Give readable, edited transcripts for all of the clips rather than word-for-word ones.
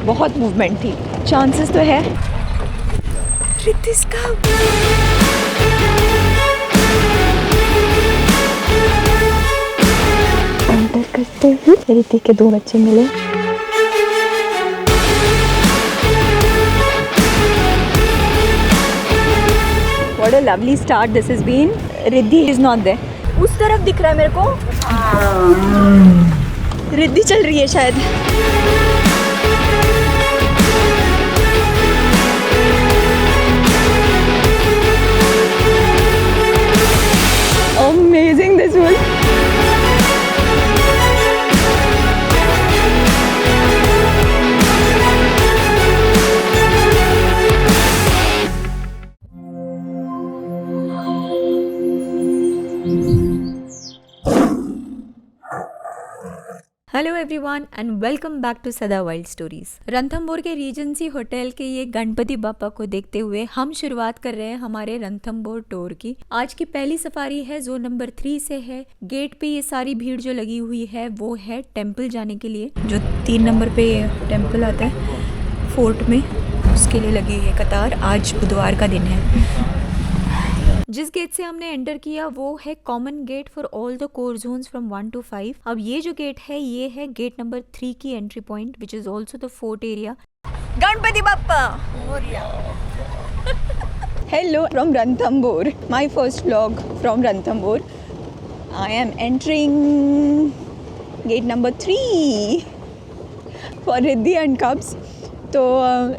बहुत मूवमेंट थी। चांसेस तो है रितिका एंटर करते ही रिति के 2 बच्चे मिले। What a lovely start this has been. Riddhi is not there. उस तरफ दिख रहा है मेरे को। रिद्धि चल रही है शायद। Amazing this was. Hello everyone and welcome back to Sada wild stories. Ranthambore के रीजेंसी होटल के ये गणपति बापा को देखते हुए हम शुरुआत कर रहे हैं हमारे रणथंभौर टूर की। आज की पहली सफारी है जोन नंबर 3 से है। गेट पे ये सारी भीड़ जो लगी हुई है वो है टेम्पल जाने के लिए, जो 3 नंबर पे टेम्पल आता है फोर्ट में, उसके लिए लगी हुई है कतार। आज बुधवार का दिन है। जिस गेट से हमने एंटर किया वो है common gate for all the core zones from 1 to 5। अब ये जो गेट है ये है गेट नंबर 3 की entry point which is also the fort area. Ganpati Bappa hello from Ranthambore, my first vlog from Ranthambore. I am entering gate number 3 for Riddhi and cubs. तो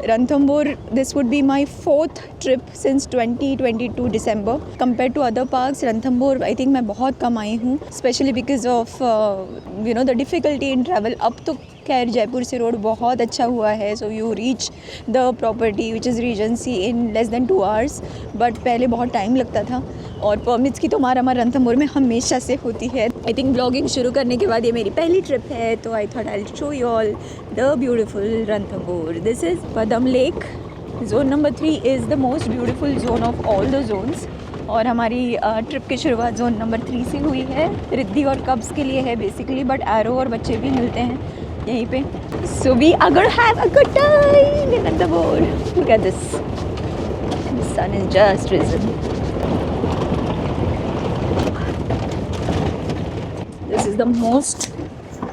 Ranthambore this would be my 4th trip since 2022 December. Compare to other parks Ranthambore I think मैं बहुत कम आई हूँ, specially because of you know the difficulty in travel. अब तो खैर जयपुर से रोड बहुत अच्छा हुआ है, so you reach the property which is Regency in less than 2 hours, but पहले बहुत टाइम लगता था। और परमिट्स की तो मारामार रणथंभौर में हमेशा से होती है। आई थिंक ब्लॉगिंग शुरू करने के बाद ये मेरी पहली ट्रिप है, तो I thought I show you all the beautiful Ranthambore. This is Padam lake. Zone number 3 is the most beautiful zone of all the zones. और हमारी ट्रिप की शुरुआत जोन नंबर 3 से हुई है। रिद्धि और कब्स के लिए है बेसिकली, बट एरो और बच्चे भी मिलते हैं यहीं पे। So we are gonna have a good time in Ranthambore. Look at this, the sun is just risen. This is the most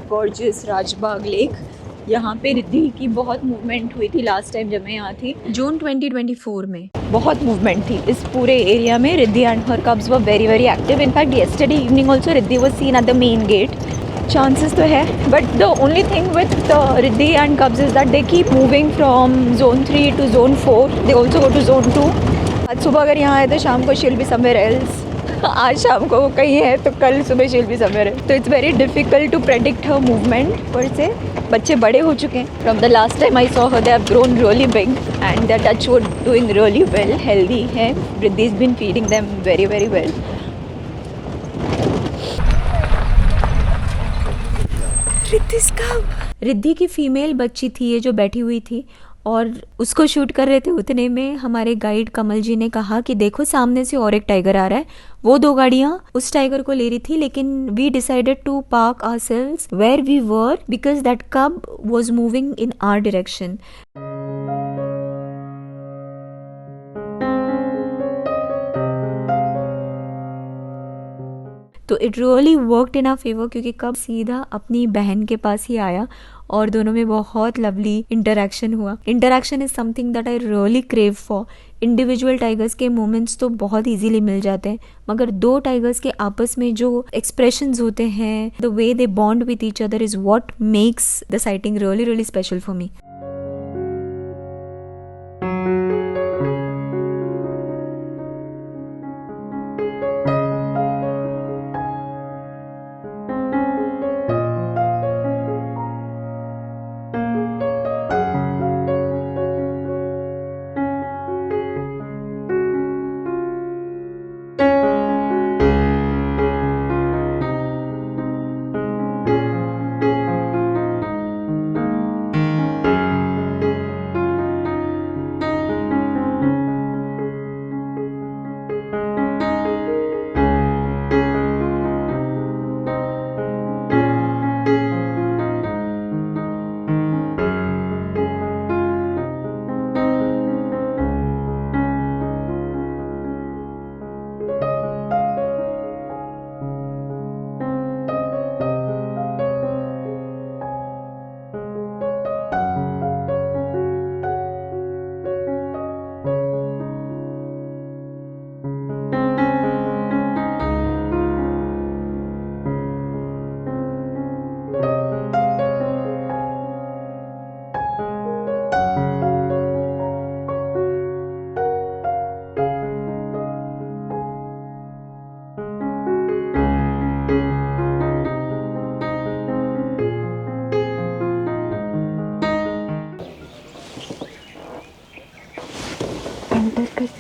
gorgeous Rajbagh lake. यहाँ पे रिद्धि की बहुत मूवमेंट हुई थी लास्ट टाइम जब मैं यहाँ थी, जून 2024 में। बहुत मूवमेंट थी इस पूरे एरिया में। Riddhi and her cubs were very very active. In fact yesterday evening also Riddhi was seen at the main gate. Chances तो है, but the only thing with Riddhi and cubs is that they keep moving from zone 3 to zone 4। They also go to zone 2। आज सुबह अगर यहाँ आए तो शाम को she will be somewhere else. आज शाम को कहीं है तो कल सुबह शी विल बी समवेयर है। तो it's very difficult to predict her movement. पर से बच्चे बड़े हो चुके हैं। From the last time I saw her they have grown really big and they touch wood doing really well, healthy है। Riddhi is been feeding them very very well. Riddhi की female बच्ची थी ये जो बैठी हुई थी और उसको शूट कर रहे थे। उतने में हमारे गाइड कमल जी ने कहा कि देखो सामने से और एक टाइगर आ रहा है। वो 2 गाड़ियां उस टाइगर को ले रही थी, लेकिन we decided to park ourselves where we were because that cub was moving in our direction. तो it really worked in our favour, क्योंकि कब सीधा अपनी बहन के पास ही आया और दोनों में बहुत लवली इंटरेक्शन हुआ। Interaction is something that I really crave for. Individual tigers के मोमेंट्स तो बहुत इजीली मिल जाते हैं, मगर 2 टाइगर्स के आपस में जो एक्सप्रेशंस होते हैं, the way they bond with each other is what makes the sighting really really special for me.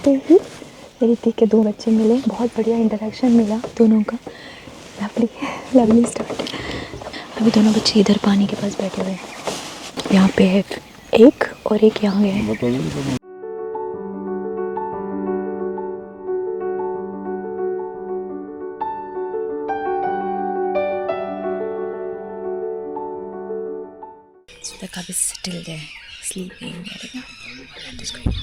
आते ही रिद्धि के 2 बच्चे मिले, बहुत बढ़िया इंटरेक्शन मिला दोनों का, लवली लवली स्टार्ट। अभी दोनों बच्चे इधर पानी के पास बैठे हुए हैं, यहाँ पे है एक और एक यहाँ गए हैं। So the cub is still there, sleeping. Just going.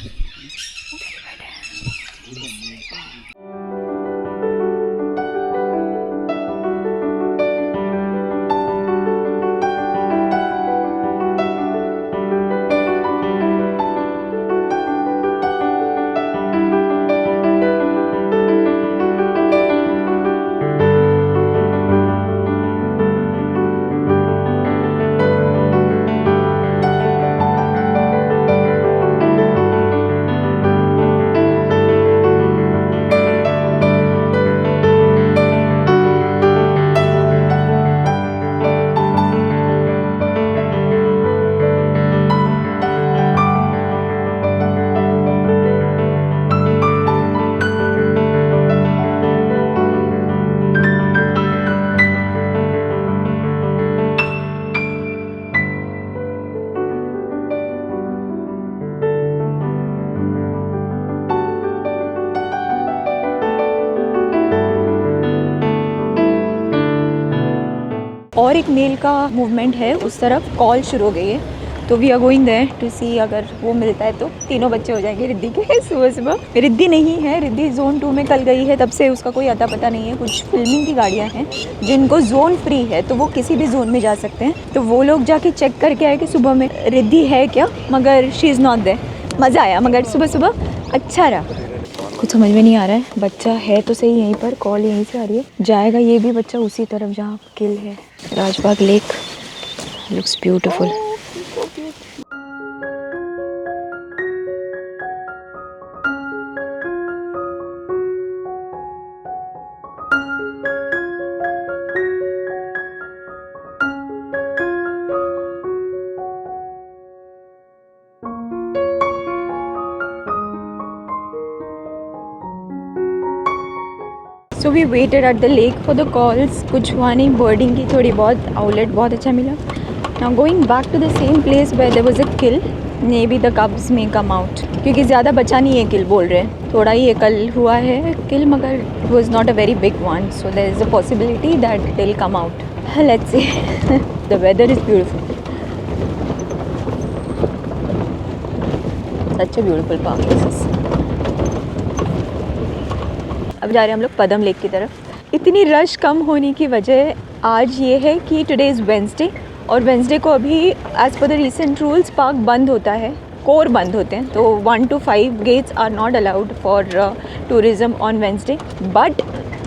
और एक मेल का मूवमेंट है उस तरफ, कॉल शुरू हो गई है, तो we are going there to see अगर वो मिलता है तो तीनों बच्चे हो जाएंगे रिद्धि के सुबह सुबह। रिद्धि नहीं है, रिद्धि जोन 2 में कल गई है, तब से उसका कोई अता पता नहीं है। कुछ फिल्मिंग की गाड़ियाँ हैं जिनको जोन फ्री है तो वो किसी भी जोन में जा सकते हैं, तो वो लोग जाके चेक करके आए कि सुबह में रिद्धि है क्या, मगर शी इज़ नॉट देयर। मज़ा आया, मगर सुबह सुबह अच्छा रहा। कुछ समझ में नहीं आ रहा है, बच्चा है तो सही यहीं पर, कॉल यहीं से आ रही है, जाएगा ये भी बच्चा उसी तरफ जहाँ किल है। Rajbagh lake looks beautiful. So we waited at the lake for the calls. कुछ हुआ नहीं, बर्डिंग की थोड़ी बहुत, आउटलेट बहुत अच्छा मिला। Now going back to the same place where there was a kill, maybe the cubs में कम आउट, क्योंकि ज़्यादा बचा नहीं है किल बोल रहे हैं, थोड़ा ही कल हुआ है किल, मगर it was not a very big one, so there is a possibility that they will come out. Let's see. The weather is beautiful, such a beautiful park. अब जा रहे हैं हम लोग पदम लेक की तरफ। इतनी रश कम होने की वजह आज ये है कि टुडे इज़ वेंसडे, और वेंसडे को अभी as per the recent rules park बंद होता है, कोर बंद होते हैं, तो 1 to 5 gates are not allowed for tourism on Wednesday, but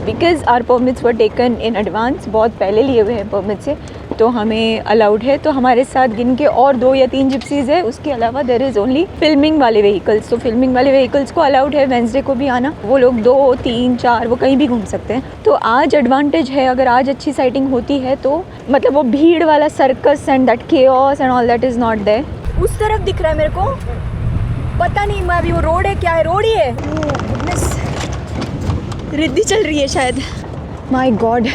because are permits were taken in advance, बहुत पहले लिए हुए हैं परमिट से, तो हमें अलाउड है। तो हमारे साथ गिन के और 2 या 3 जिप्सीज़ है, उसके अलावा देयर इज़ ओनली फिल्मिंग वाले व्हीकल्स, तो फिल्मिंग वाले व्हीकल्स को अलाउड है वेंसडे को भी आना, वो लोग 2, 3, 4 वो कहीं भी घूम सकते हैं। तो आज एडवांटेज है, अगर आज अच्छी साइटिंग होती है तो मतलब वो भीड़ वाला circus and that chaos and all that is not there. उस तरफ दिख रहा है मेरे को, पता नहीं मैं अभी वो रोड है क्या है, रोड ही है, रिद्धि चल रही है शायद, माय गॉड।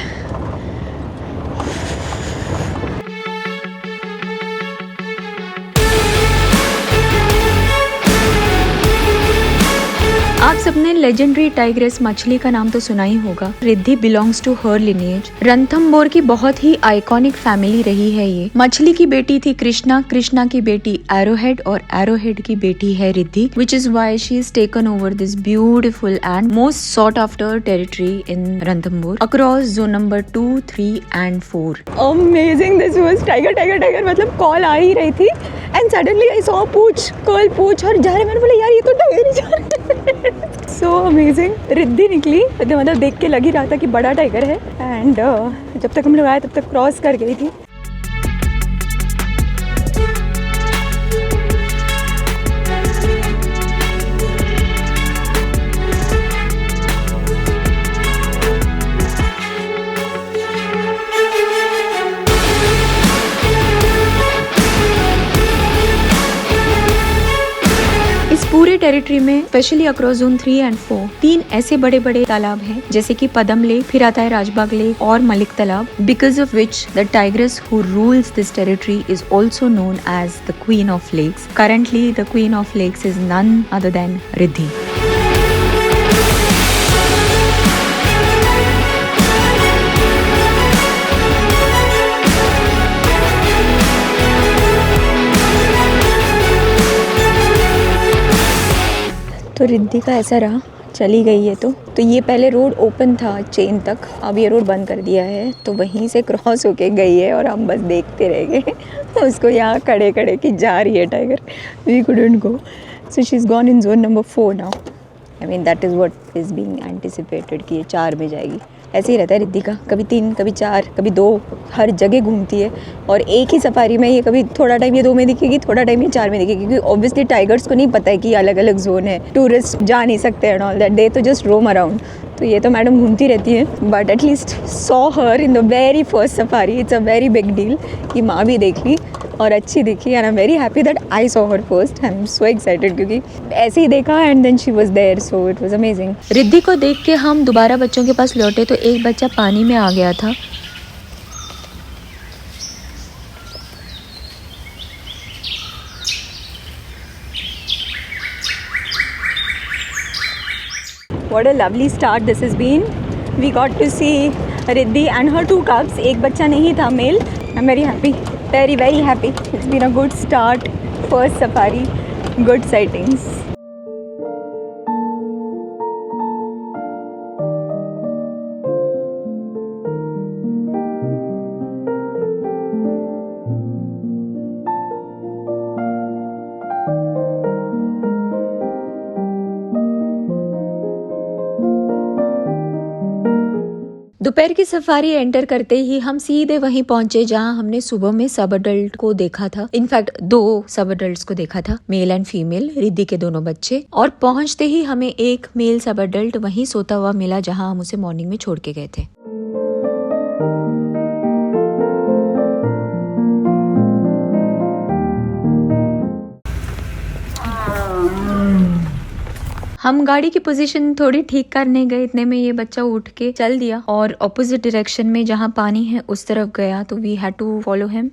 आप सबने लेजेंडरी टाइग्रेस मछली का नाम तो सुना ही होगा। Riddhi belongs to her lineage. Ranthambore की बहुत ही आइकॉनिक फैमिली रही है ये। मछली की बेटी थी कृष्णा, कृष्णा की बेटी एरोहेड, और एरोहेड की बेटी है Riddhi, which is why she is taken over this beautiful and most sought after territory in Ranthambore across zone number 2, 3 and 4। Amazing, this was tiger tiger tiger, मतलब कॉल आ ही रही थी एंड सडनली आई सॉ पूछ, curl पूछ, और जा रहे, मैंने बोला यार ये तो टाइगर ही जा रहा है। So amazing. रिद्धि निकली, मतलब देख के लग ही रहा था कि बड़ा टाइगर है, एंड जब तक हम लोग आए तब तक क्रॉस कर गई थी। पूरे टेरिटरी में स्पेशली अक्रॉस जोन 3 एंड 4 तीन ऐसे बड़े बड़े तालाब हैं, जैसे कि पदम लेक, फिर आता है राजबाग लेक और Malik Talab, because of which the tigress who rules this territory is also known as the queen of lakes. Currently the queen of lakes is none other than Riddhi. तो रिद्धि का ऐसा रहा, चली गई है तो ये पहले रोड ओपन था चेन तक, अब ये रोड बंद कर दिया है, तो वहीं से क्रॉस होके गई है और हम बस देखते रह गए उसको यहाँ खड़े खड़े कि जा रही है tiger. We couldn't go, so she is gone in zone number 4 now. I mean that is what is being anticipated कि ये 4 में जाएगी. ऐसे ही रहता है रिद्धि का, कभी 3, कभी 4, कभी 2, हर जगह घूमती है. और एक ही सफारी में ये कभी थोड़ा टाइम ये 2 में दिखेगी, थोड़ा टाइम ये 4 में दिखेगी, क्योंकि ऑब्वियसली टाइगर्स को नहीं पता है कि अलग अलग जोन है, टूरिस्ट जा नहीं सकते एंड ऑल दैट, दे तो जस्ट रोम अराउंड. तो ये तो मैडम घूमती रहती है, but at least saw her in the very first safari. It's a very big deal कि माँ भी देख ली और अच्छी दिखी, and I am very happy that I saw her first. I am so excited क्योंकि ऐसे ही देखा and then she was there, so it was amazing. Riddhi को देख के हम दोबारा बच्चों के पास लौटे तो एक बच्चा पानी में आ गया था. What a lovely start this has been. We got to see Riddhi and her 2 cubs. एक बच्चा नहीं था mail. I'm very happy. Very very happy. It's been a good start. First safari. Good sightings. दोपहर की safari enter करते ही हम सीधे वहीं पहुंचे जहां हमने सुबह में सब अडल्ट को देखा था. इनफैक्ट 2 सब अडल्ट को देखा था, मेल एंड फीमेल, रिद्धि के दोनों बच्चे. और पहुंचते ही हमें एक मेल सब अडल्ट वहीं सोता हुआ मिला जहां हम उसे मॉर्निंग में छोड़ के गए थे. हम गाड़ी की पोजीशन थोड़ी ठीक करने गए, इतने में ये बच्चा उठ के चल दिया और ऑपोजिट डायरेक्शन में जहाँ पानी है उस तरफ गया, तो we had to follow him.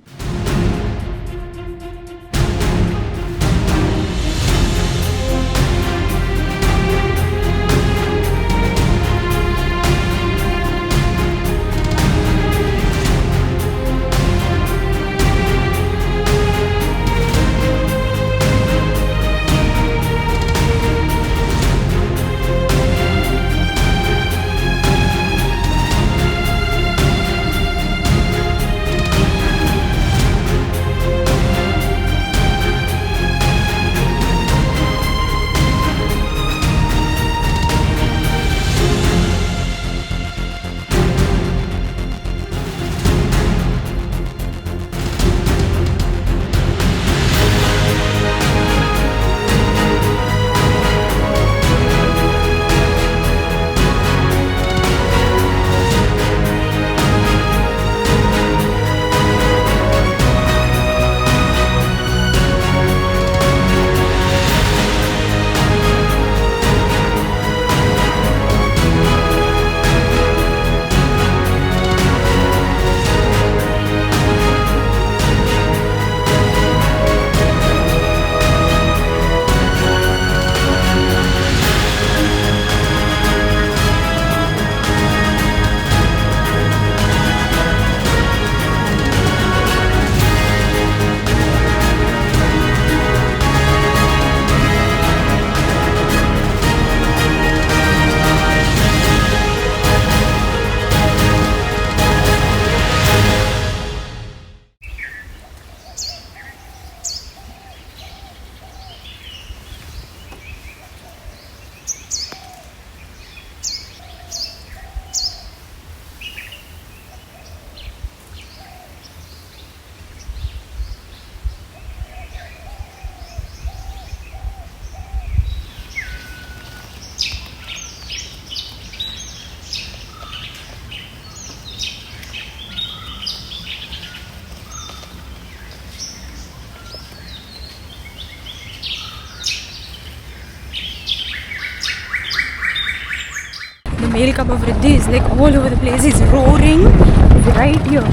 Male cub of Riddhi is like all over the place. He's roaring. He's right here.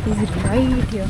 He's right here.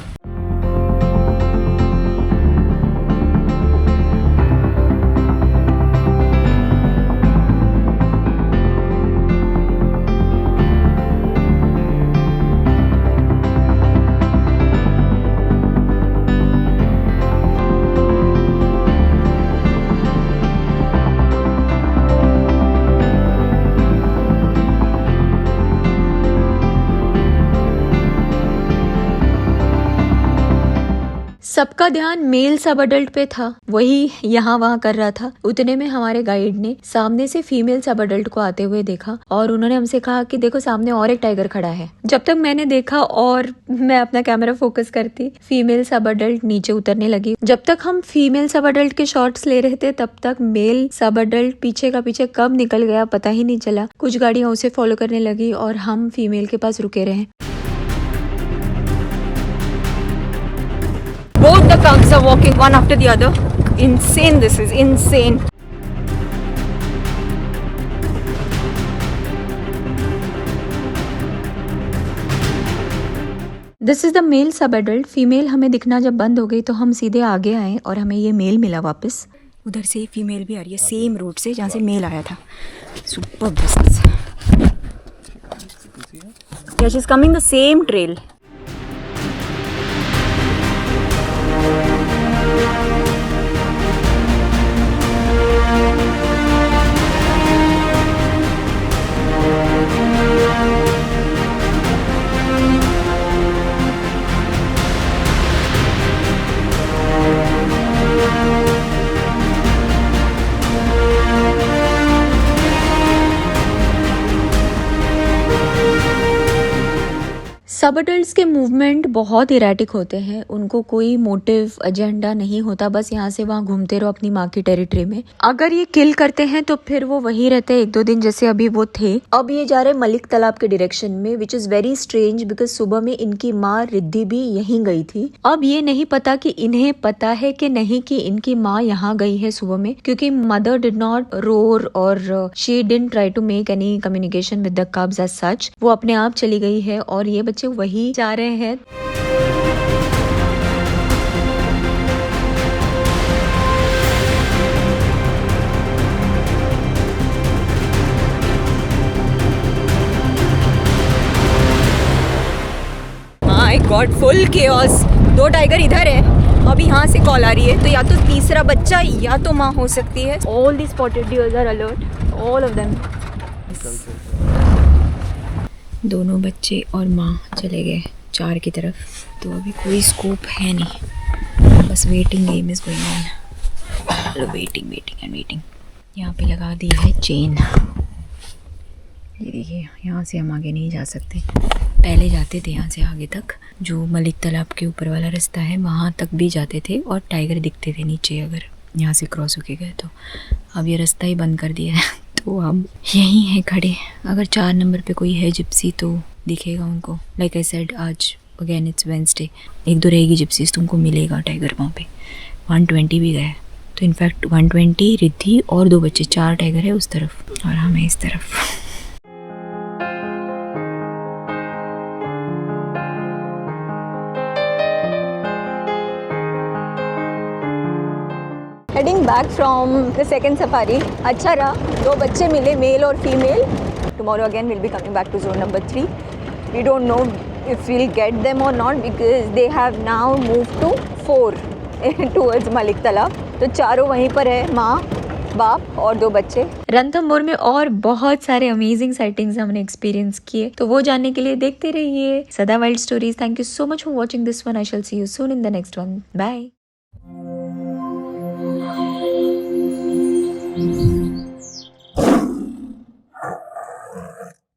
सबका ध्यान मेल सब अडल्ट पे था, वही यहाँ वहाँ कर रहा था। उतने में हमारे गाइड ने सामने से फीमेल सब अडल्ट को आते हुए देखा और उन्होंने हमसे कहा कि देखो सामने और एक टाइगर खड़ा है। जब तक मैंने देखा और मैं अपना कैमरा फोकस करती, फीमेल सब अडल्ट नीचे उतरने लगी। जब तक हम फीमेल सब अडल्ट के शॉट्स ले रहे थे तब तक मेल सब अडल्ट पीछे का पीछे कब निकल गया पता ही नहीं चला। कुछ गाड़ियां उसे फॉलो करने लगी और हम फीमेल के पास रुके रहे। Both the cubs are walking one after the other. Insane, this is insane. This is the male sub-adult. Female हमें दिखना जब बंद हो गई तो हम सीधे आगे आए और हमें ये मेल मिला वापस। उधर से फीमेल भी आ रही है सेम रोड से जहाँ से मेल आया था। Super business. Yeah, she's coming the same trail. सब अडल्ट्स के मूवमेंट बहुत इरेटिक होते हैं, उनको कोई मोटिव एजेंडा नहीं होता, बस यहाँ से वहाँ घूमते रहो अपनी माँ की टेरिटरी में। अगर ये किल करते हैं तो फिर वो वहीं रहते हैं 1-2 दिन जैसे अभी वो थे। अब ये जा रहे मलिक तालाब के डायरेक्शन में, which is very strange because सुबह में इनकी माँ रिद्धि भी यहीं गई थी। अब ये नहीं पता कि इन्हें पता है कि नहीं कि इनकी माँ यहाँ गई है सुबह में, क्योंकि मदर डिड नॉट रोर और she didn't try to make any communication with the cubs as such. वो अपने आप चली गई है और ये बच्चे वही जा रहे हैं। My God, full chaos. 2 tiger इधर है, अब यहाँ से कॉल आ रही है तो या तो तीसरा बच्चा या तो माँ हो सकती है। All the spotted deers are alert, all of them. दोनों बच्चे और माँ चले गए 4 की तरफ, तो अभी कोई स्कोप है नहीं, बस waiting game is going on. Waiting and waiting. यहाँ पे लगा दी है चेन, ये देखिए यहाँ से हम आगे नहीं जा सकते। पहले जाते थे यहाँ से आगे तक, जो मलिक तालाब के ऊपर वाला रास्ता है वहाँ तक भी जाते थे और टाइगर दिखते थे नीचे अगर यहाँ से क्रॉस होके गए तो। अब ये रास्ता ही बंद कर दिया है तो हम यहीं हैं खड़े। अगर 4 नंबर पे कोई है जिप्सी तो दिखेगा उनको। लाइक आई सेड, आज अगेन इट्स वेंसडे, 1-2 रहेगी जिप्सीज, तुमको मिलेगा टाइगर वहाँ पे। 120 भी गए तो इनफैक्ट 120 रिद्धि और 2 बच्चे, 4 टाइगर है उस तरफ और हमें इस तरफ। Heading back from the second safari. अच्छा रहा, 2 बच्चे मिले, मेल और female. Tomorrow again will be coming back to zone number 3। We don't know if we'll get them or not because they have now move to 4 towards Malik Talab. तो चारों वहीं पर है, माँ, बाप और 2 बच्चे। रणथंभौर में और बहुत सारे अमेजिंग साइटिंग्स हमने एक्सपीरियंस किए, तो वो जानने के लिए देखते रहिए Sada wild stories. Thank you so much for watching this one. I shall see you soon in the next one. Bye.